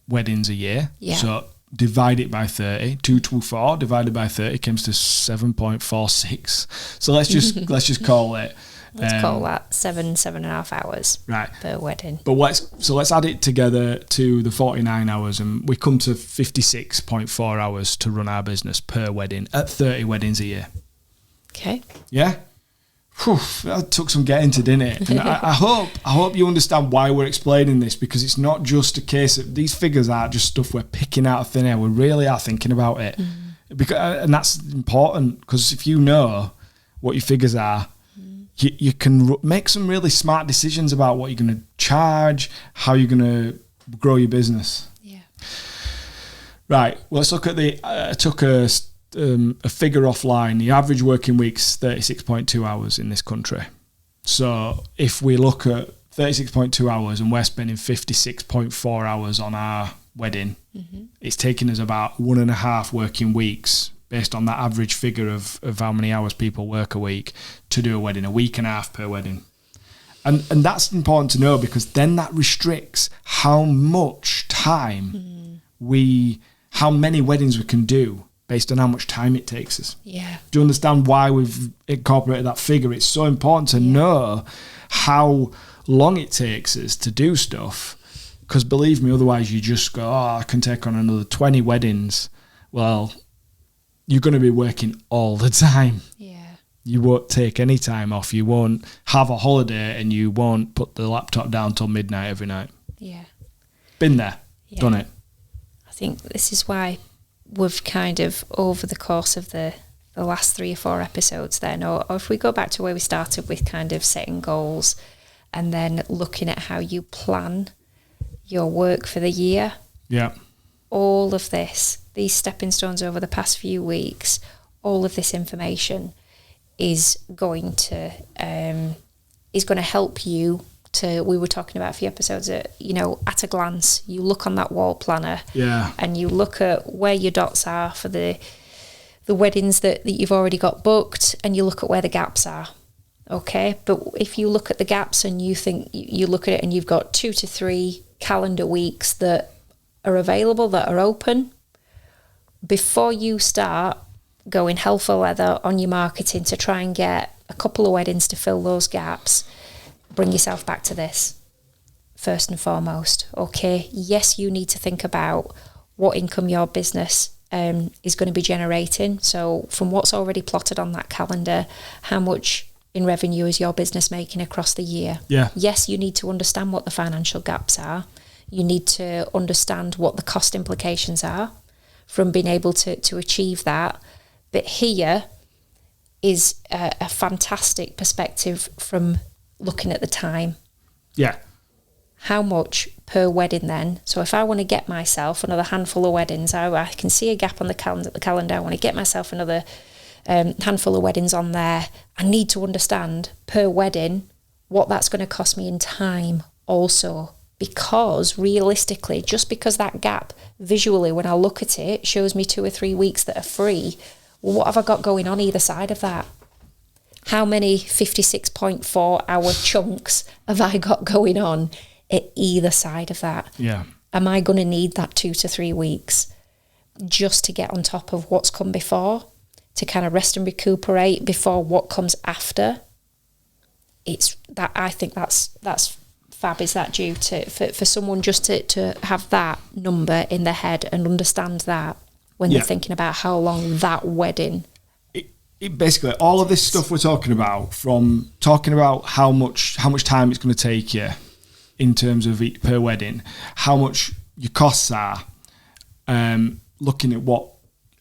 [SPEAKER 1] weddings a year. Yeah. So divide it by 30. 224 divided by 30 comes to 7.46. So let's just call it.
[SPEAKER 2] Let's call that 7.5 hours per wedding.
[SPEAKER 1] But let's add it together to the 49 hours, and we come to 56.4 hours to run our business per wedding at 30 weddings a year.
[SPEAKER 2] Okay.
[SPEAKER 1] Yeah. Whew, that took some getting to, didn't it? And I hope you understand why we're explaining this, because it's not just a case of these figures aren't just stuff we're picking out of thin air. We really are thinking about it, and that's important, because if you know what your figures are, you can make some really smart decisions about what you're going to charge, how you're going to grow your business. Yeah. Right. Well, let's look at I took a figure offline. The average working week's 36.2 hours in this country. So if we look at 36.2 hours and we're spending 56.4 hours on our wedding, it's taking us about 1.5 working weeks based on that average figure of how many hours people work a week to do a wedding, a week and a half per wedding. And that's important to know, because then that restricts how much time how many weddings we can do based on how much time it takes us.
[SPEAKER 2] Yeah.
[SPEAKER 1] Do you understand why we've incorporated that figure? It's so important to know how long it takes us to do stuff, because believe me, otherwise you just go, I can take on another 20 weddings. Well, you're going to be working all the time. Yeah. You won't take any time off. You won't have a holiday, and you won't put the laptop down till midnight every night. Yeah. Been there, done it.
[SPEAKER 2] I think this is why we've kind of, over the course of the last 3 or 4 episodes then, or if we go back to where we started with kind of setting goals and then looking at how you plan your work for the year. Yeah. All of this, these stepping stones over the past few weeks, all of this information is going to help you to, we were talking about a few episodes, at a glance, you look on that wall planner and you look at where your dots are for the weddings that you've already got booked, and you look at where the gaps are. Okay, but if you look at the gaps and you look at it and you've got 2 to 3 calendar weeks that are available, that are open, before you start going hell for leather on your marketing to try and get a couple of weddings to fill those gaps, bring yourself back to this first and foremost. Okay, yes, you need to think about what income your business is going to be generating. So from what's already plotted on that calendar, how much in revenue is your business making across the year? Yeah. Yes, you need to understand what the financial gaps are. You need to understand what the cost implications are from being able to achieve that. But here is a fantastic perspective from looking at the time. Yeah. How much per wedding then? So if I want to get myself another handful of weddings, I can see a gap on the calendar. I want to get myself another handful of weddings on there. I need to understand per wedding what that's going to cost me in time also. Because realistically, just because that gap visually, when I look at it, shows me 2 or 3 weeks that are free, well, what have I got going on either side of that? How many 56.4 hour chunks have I got going on at either side of that? Yeah. Am I going to need that 2 to 3 weeks just to get on top of what's come before, to kind of rest and recuperate before what comes after? It's that, I think that's fab. Is that due to for someone just to have that number in their head and understand that when they're thinking about how long that wedding?
[SPEAKER 1] It basically, all of this stuff we're talking about, from talking about how much time it's going to take you in terms of per wedding, how much your costs are, looking at what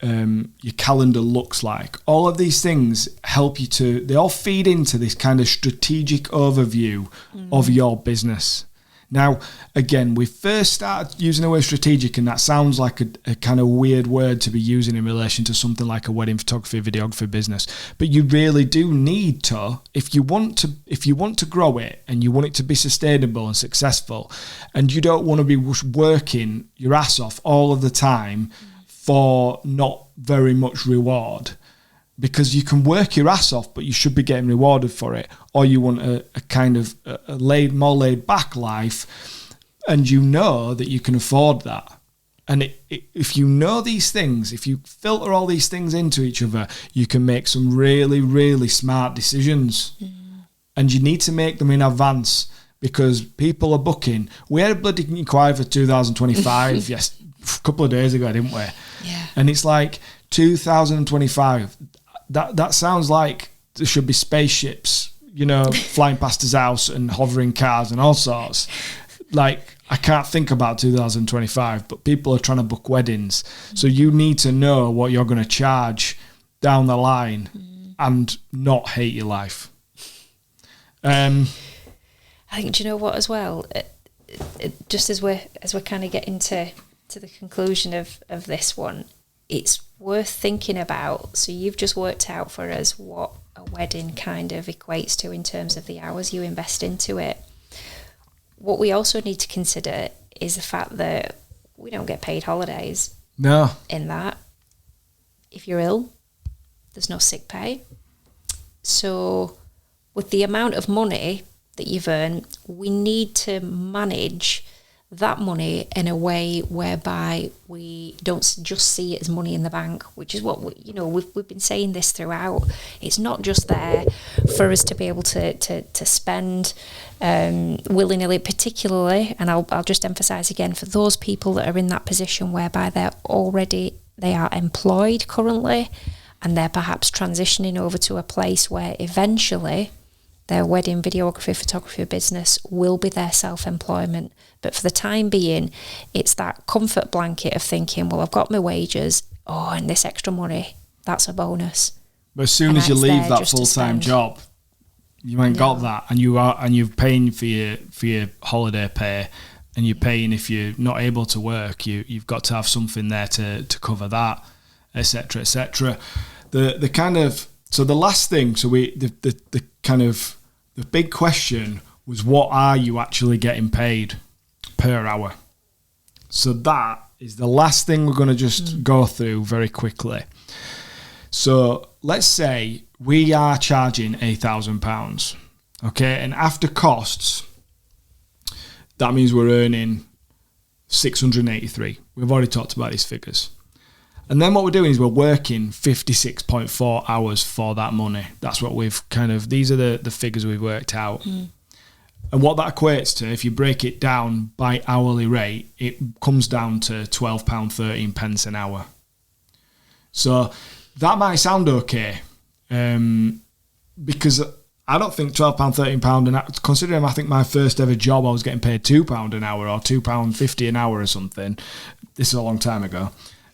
[SPEAKER 1] your calendar looks like. All of these things help you they all feed into this kind of strategic overview of your business. Now, again, we first started using the word strategic, and that sounds like a kind of weird word to be using in relation to something like a wedding photography, videography business. But you really do need to, if you want to grow it and you want it to be sustainable and successful, and you don't want to be working your ass off all of the time for not very much reward, because you can work your ass off, but you should be getting rewarded for it. Or you want a kind of more laid back life, and you know that you can afford that. And if you know these things, if you filter all these things into each other, you can make some really, really smart decisions. And you need to make them in advance, because people are booking. We had a bloody inquiry for 2025 yes, a couple of days ago, didn't we? Yeah. And it's like 2025. That sounds like there should be spaceships, flying past his house and hovering cars and all sorts. Like, I can't think about 2025, but people are trying to book weddings. So you need to know what you're going to charge down the line and not hate your life.
[SPEAKER 2] I think, do you know what as well? Just as we're kind of getting to the conclusion of this one, it's worth thinking about. So you've just worked out for us what a wedding kind of equates to in terms of the hours you invest into it. What we also need to consider is the fact that we don't get paid holidays. No. In that. if you're ill, there's no sick pay. So with the amount of money that you've earned, we need to manage that money in a way whereby we don't just see it as money in the bank, which is what we've been saying this throughout. It's not just there for us to be able to spend willy-nilly, particularly, and I'll just emphasize again, for those people that are in that position whereby they are employed currently, and they're perhaps transitioning over to a place where eventually their wedding videography, photography business will be their self-employment. But for the time being, it's that comfort blanket of thinking, well, I've got my wages, and this extra money, that's a bonus.
[SPEAKER 1] But as soon as you leave that full-time job, you ain't got that, and you're paying for your holiday pay, and you're paying if you're not able to work. You've got to have something there to cover that, etc., etc. The last thing, the big question was, what are you actually getting paid per hour? So that is the last thing we're going to just go through very quickly. So let's say we are charging £1,000, okay, and after costs, that means we're earning 683. We've already talked about these figures. And then what we're doing is we're working 56.4 hours for that money. That's what these are the figures we've worked out. And what that equates to, if you break it down by hourly rate, it comes down to £12.13 an hour. So that might sound okay, because I don't think £12.13 an hour, considering I think my first ever job I was getting paid £2 an hour or £2.50 an hour or something. This is a long time ago.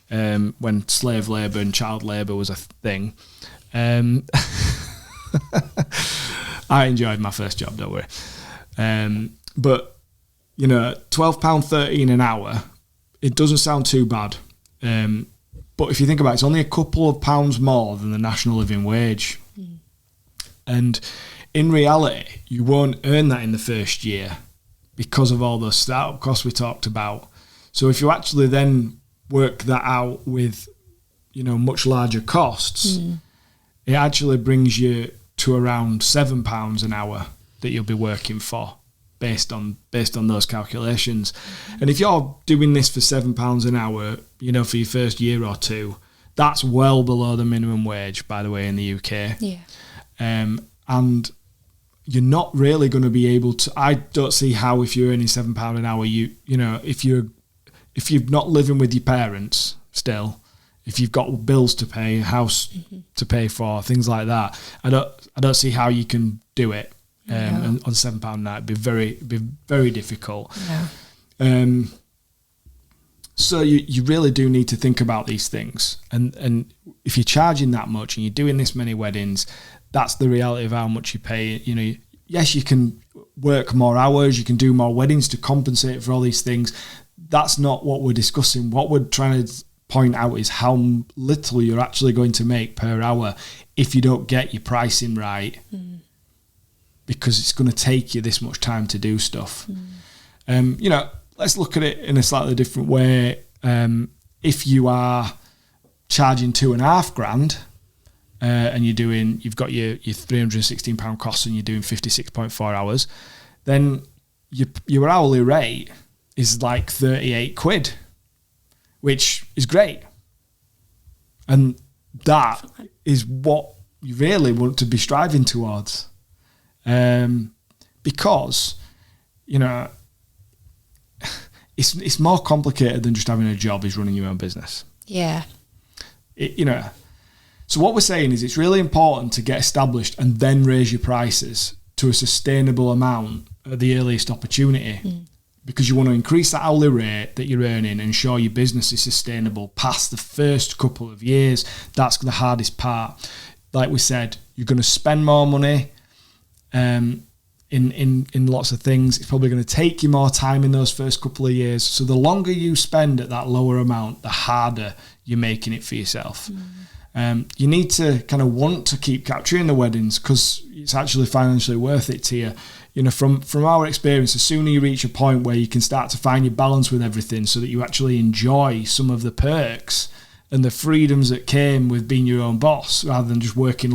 [SPEAKER 1] When slave labour and child labour was a thing. I enjoyed my first job, don't worry. But, £12.13 an hour, it doesn't sound too bad. But if you think about it, it's only a couple of pounds more than the national living wage. And in reality, you won't earn that in the first year because of all the startup costs we talked about. So if you actually then work that out with, much larger costs, it actually brings you to around £7 an hour that you'll be working for based on those calculations. And if you're doing this for £7 an hour, for your first year or two, that's well below the minimum wage, by the way, in the UK.
[SPEAKER 2] Yeah.
[SPEAKER 1] And you're not really going to be able to, I don't see how, if you're earning £7 an hour, if you're not living with your parents still, if you've got bills to pay, a house to pay for, things like that, I don't see how you can do it on £7 a night. It'd be very difficult. No. So you really do need to think about these things. And if you're charging that much and you're doing this many weddings, that's the reality of how much you pay. Yes, you can work more hours, you can do more weddings to compensate for all these things. That's not what we're discussing. What we're trying to point out is how little you're actually going to make per hour if you don't get your pricing right, because it's going to take you this much time to do stuff. Let's look at it in a slightly different way. If you are charging £2,500 and you've got your £316 costs and you're doing 56.4 hours, then your hourly rate is like 38 quid, which is great. And that is what you really want to be striving towards. Because, it's more complicated than just having a job, is running your own business.
[SPEAKER 2] Yeah.
[SPEAKER 1] So what we're saying is it's really important to get established and then raise your prices to a sustainable amount at the earliest opportunity. Because you want to increase that hourly rate that you're earning and ensure your business is sustainable past the first couple of years. That's the hardest part. Like we said, you're going to spend more money in lots of things. It's probably going to take you more time in those first couple of years. So the longer you spend at that lower amount, the harder you're making it for yourself. You need to kind of want to keep capturing the weddings because it's actually financially worth it to you. From our experience, the sooner you reach a point where you can start to find your balance with everything so that you actually enjoy some of the perks and the freedoms that came with being your own boss rather than just working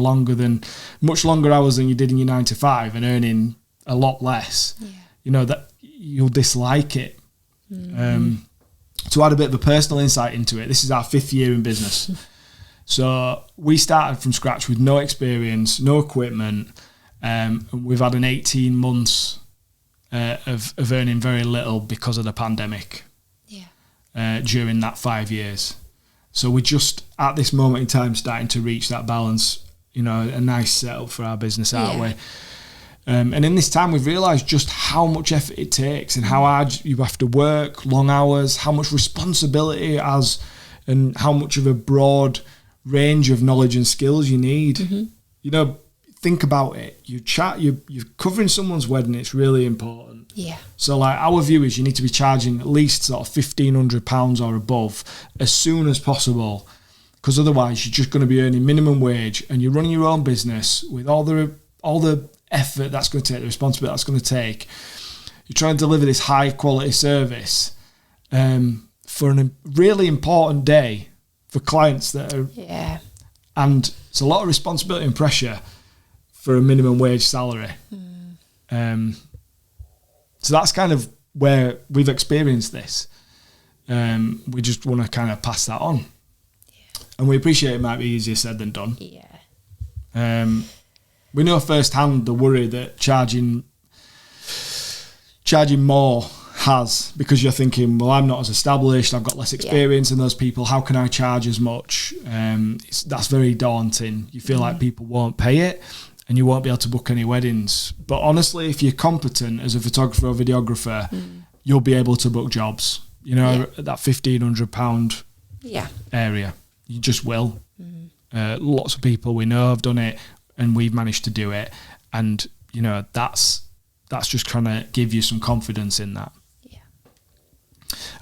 [SPEAKER 1] much longer hours than you did in your 9 to 5 and earning a lot less, that you'll dislike it. To add a bit of a personal insight into it, this is our 5th year in business. So we started from scratch with no experience, no equipment. And we've had an 18 months of earning very little because of the pandemic during that 5 years. So we're just at this moment in time starting to reach that balance, a nice setup for our business, aren't we? And in this time, we've realised just how much effort it takes and how hard you have to work, long hours, how much responsibility it has, and how much of a broad range of knowledge and skills you need. Think about it. You're covering someone's wedding. It's really important.
[SPEAKER 2] Yeah.
[SPEAKER 1] So, like our viewers, you need to be charging at least sort of £1,500 or above as soon as possible, because otherwise you're just going to be earning minimum wage, and you're running your own business with all the effort that's going to take, the responsibility that's going to take. You're trying to deliver this high quality service for a really important day for clients that are.
[SPEAKER 2] Yeah.
[SPEAKER 1] And it's a lot of responsibility and pressure for a minimum wage salary. So that's kind of where we've experienced this. We just want to kind of pass that on. Yeah. And we appreciate it might be easier said than done.
[SPEAKER 2] Yeah.
[SPEAKER 1] We know firsthand the worry that charging more has, because you're thinking, well, I'm not as established, I've got less experience than those people, how can I charge as much? That's very daunting. You feel like people won't pay it and you won't be able to book any weddings. But honestly, if you're competent as a photographer or videographer, you'll be able to book jobs, at that £1,500 area. You just will. Lots of people we know have done it, and we've managed to do it. And, that's just trying to give you some confidence in that.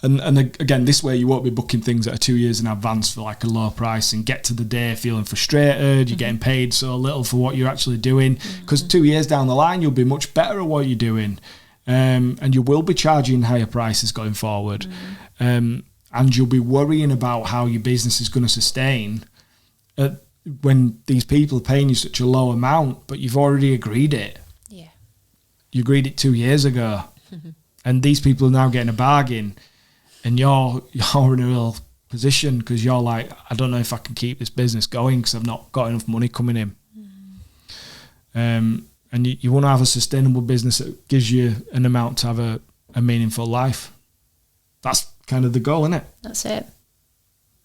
[SPEAKER 1] And again, this way you won't be booking things that are 2 years in advance for like a low price and get to the day feeling frustrated. You're getting paid so little for what you're actually doing, because 2 years down the line you'll be much better at what you're doing, and you will be charging higher prices going forward, and you'll be worrying about how your business is going to sustain when these people are paying you such a low amount, but you've already agreed it. You agreed it 2 years ago. And these people are now getting a bargain, and you're in a real position because you're like, I don't know if I can keep this business going because I've not got enough money coming in. And you want to have a sustainable business that gives you an amount to have a meaningful life. That's kind of the goal, isn't it?
[SPEAKER 2] That's it.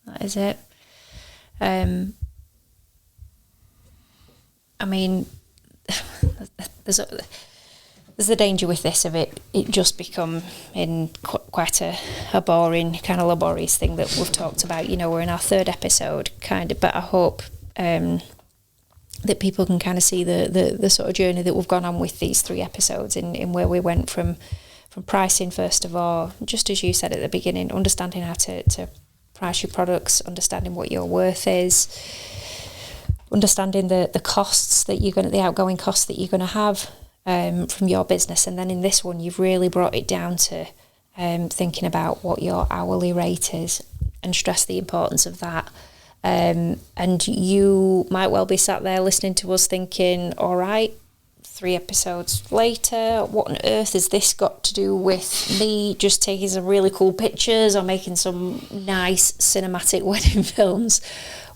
[SPEAKER 2] That is it. I mean, there's a danger with this of it just becoming quite a boring, kind of laborious thing that we've talked about. We're in our 3rd episode, kind of, but I hope that people can kind of see the sort of journey that we've gone on with these 3 episodes in where we went from pricing, first of all, just as you said at the beginning, understanding how to price your products, understanding what your worth is, understanding the costs that the outgoing costs that you're going to have from your business. And then in this one, you've really brought it down to thinking about what your hourly rate is and stress the importance of that. And you might well be sat there listening to us thinking, all right, 3 episodes later, what on earth has this got to do with me just taking some really cool pictures or making some nice cinematic wedding films?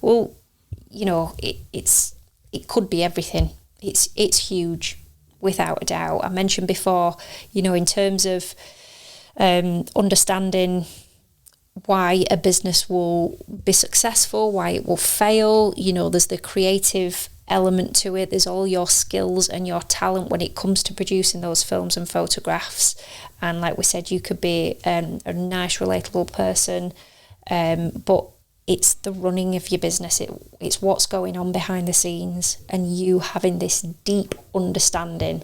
[SPEAKER 2] Well, it could be everything. It's huge, without a doubt. I mentioned before, in terms of understanding why a business will be successful, why it will fail. There's the creative element to it. There's all your skills and your talent when it comes to producing those films and photographs. And like we said, you could be a nice, relatable person, but it's the running of your business. It's what's going on behind the scenes, and you having this deep understanding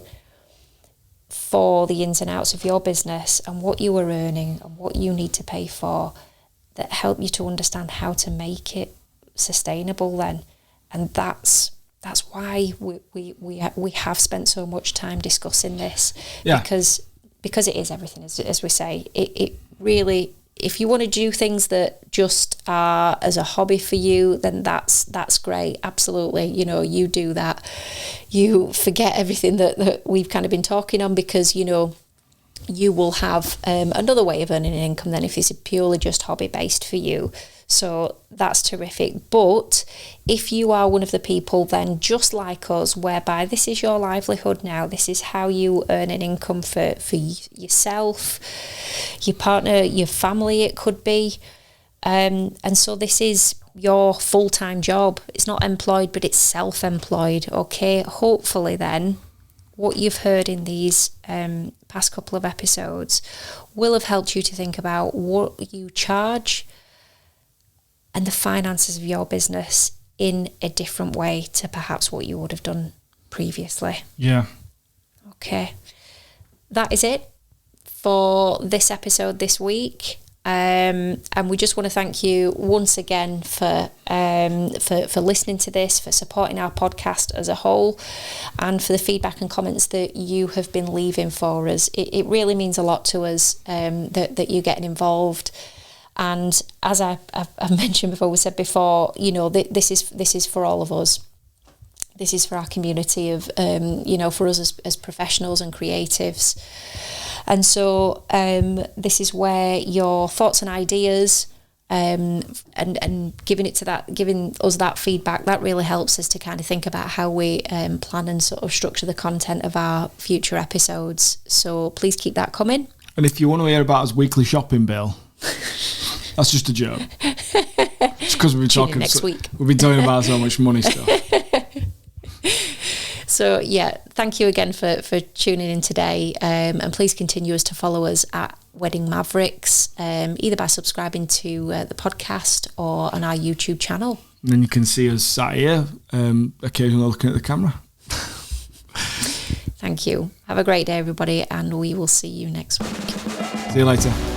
[SPEAKER 2] for the ins and outs of your business and what you are earning and what you need to pay for, that help you to understand how to make it sustainable then. And that's why we have spent so much time discussing this, because it is everything, as we say. It really if you want to do things that just are as a hobby for you, then that's great. Absolutely. You know, you do that. You forget everything that we've kind of been talking on, because, you know, you will have another way of earning an income then if it's purely just hobby based for you. So that's terrific. But if you are one of the people then just like us, whereby this is your livelihood now, this is how you earn an income for yourself, your partner, your family, it could be. And so this is your full-time job. It's not employed, but it's self-employed. Okay, hopefully then what you've heard in these past couple of episodes will have helped you to think about what you charge and the finances of your business in a different way to perhaps what you would have done previously.
[SPEAKER 1] Yeah.
[SPEAKER 2] Okay. That is it for this episode this week. And we just want to thank you once again for listening to this, for supporting our podcast as a whole, and for the feedback and comments that you have been leaving for us. It really means a lot to us that you're getting involved. And as I've mentioned before, we said before, you know, this is for all of us. This is for our community of, you know, for us as professionals and creatives. And so this is where your thoughts and ideas and giving us that feedback, that really helps us to kind of think about how we plan and sort of structure the content of our future episodes. So please keep that coming.
[SPEAKER 1] And if you want to hear about his weekly shopping bill, that's just a joke. It's because we've been talking about so much money stuff.
[SPEAKER 2] So yeah, thank you again for tuning in today, and please continue to follow us at Wedding Mavericks, either by subscribing to the podcast or on our YouTube channel.
[SPEAKER 1] And then you can see us sat here, occasionally looking at the camera.
[SPEAKER 2] Thank you. Have a great day, everybody, and we will see you next week.
[SPEAKER 1] See you later.